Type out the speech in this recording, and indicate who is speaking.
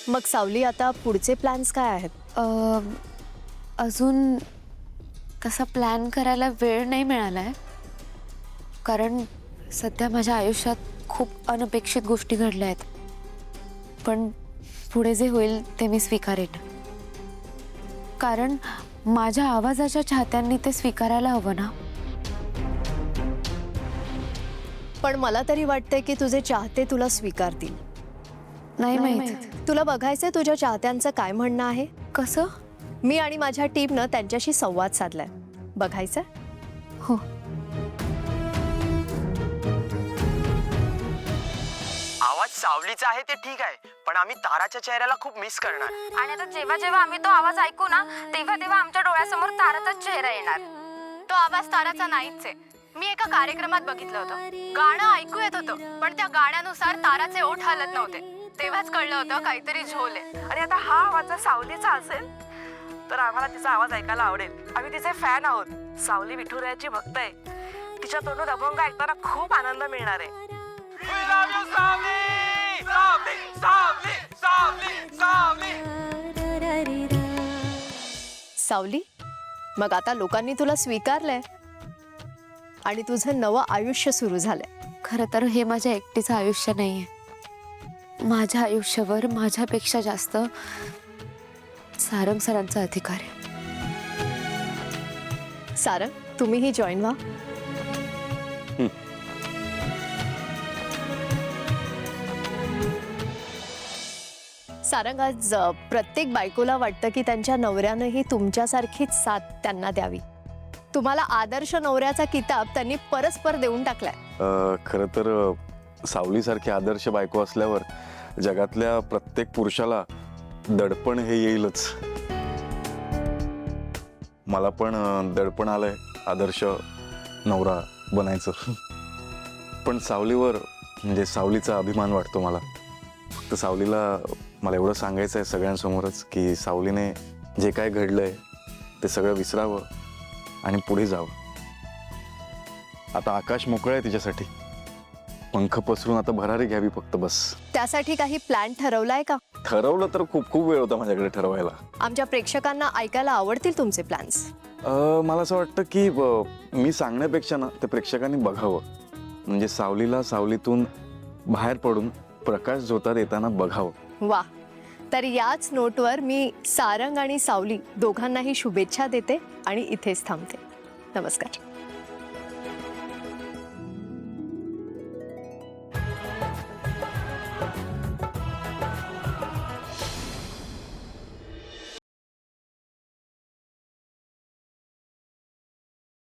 Speaker 1: मग सावली, आता पुढचे प्लॅन्स काय आहेत?
Speaker 2: अजून तसा प्लॅन करायला वेळ नाही मिळालाय, कारण सध्या माझ्या आयुष्यात खूप अनपेक्षित गोष्टी घडल्या आहेत. पण पुढे जे होईल ते मी स्वीकारेन, कारण माझ्या आवाजाच्या चाहत्यांनी ते स्वीकारायला हवं ना.
Speaker 1: पण मला तरी वाटतंय की तुझे चाहते तुला स्वीकारतील.
Speaker 2: नाही माहित.
Speaker 1: तुला बघायचंय तुझ्या चाहत्यांचं काय म्हणणं आहे?
Speaker 2: कसं?
Speaker 1: मी आणि माझ्या टीमनं त्यांच्याशी संवाद साधलाय. बघायचं?
Speaker 2: हो.
Speaker 3: आवाज सावलीचा आहे ते ठीक आहे, पण आम्ही ताराच्या चेहऱ्याला खूप मिस करणार.
Speaker 4: आणि आता जेव्हा जेव्हा आम्ही तो आवाज ऐकू ना, तेव्हा तेव्हा आमच्या डोळ्यासमोर ताराचाच चेहरा येणार. तो आवाज ताराचा नाहीच आहे. मी एका कार्यक्रमात बघितलं होतं, गाणं ऐकू येत होतं, पण त्या गाण्यानुसार ताराचे ओठ हलत नव्हते. तेव्हाच कळलं होतं काहीतरी झोल आहे.
Speaker 5: आणि आता हा आवाज जर सावलीचा असेल तर आम्हाला तिचा आवाज ऐकायला आवडेल. आम्ही तिचे फॅन आहोत. सावली विठुरायाची भक्त आहे. तिच्या तोंडून अभंग ऐकताना खूप आनंद मिळणार आहे.
Speaker 1: सावली, मग आता लोकांनी तुला स्वीकारलंय आणि तुझं नवं आयुष्य सुरू झालंय.
Speaker 2: खरं तर हे माझ्या एकटीचं आयुष्य नाहीये. माझ्या आयुष्यावर माझ्यापेक्षा जास्त सारंग सरांचा अधिकार आहे.
Speaker 1: सारंग, तुम्हीही जॉईन व्हा. सारंग, आज प्रत्येक बायकोला वाटतं की त्यांच्या नवऱ्यानंही तुमच्यासारखीच साथ त्यांना द्यावी. तुम्हाला आदर्श नवऱ्याचा किताब त्यांनी परस्पर देऊन टाकलाय.
Speaker 6: खरं तर सावलीसारखी आदर्श बायको असल्यावर जगातल्या प्रत्येक पुरुषाला दडपण हे येईलच. मला पण दडपण आलंय आदर्श नवरा बनायचं. पण सावलीवर म्हणजे सावलीचा अभिमान वाटतो मला. फक्त सावलीला मला एवढं सांगायचं आहे सगळ्यांसमोरच की सावलीने जे काय घडलंय ते सगळं विसरावं आणि पुढे जावं. आता आकाश मोकळं आहे तिच्यासाठी. पंख पसरून आता भरारी घ्यावी फक्त, बस.
Speaker 1: त्यासाठी काही प्लॅन ठरवलाय का?
Speaker 6: ठरवलं तर खूप खूप वेळ होता माझ्याकडे ठरवायला.
Speaker 1: आमच्या प्रेक्षकांना ऐकायला आवडतील तुमचे प्लॅन्स.
Speaker 6: मला असं वाटतं की मी सांगण्यापेक्षा ना ते प्रेक्षकांनी बघावं. म्हणजे सावलीला सावलीतून बाहेर पडून प्रकाश झोतात येताना बघावं.
Speaker 1: वा, तर याच नोटवर मी सारंग आणि सावली दोघांनाही शुभेच्छा देते आणि इथेच थांबते. नमस्कार.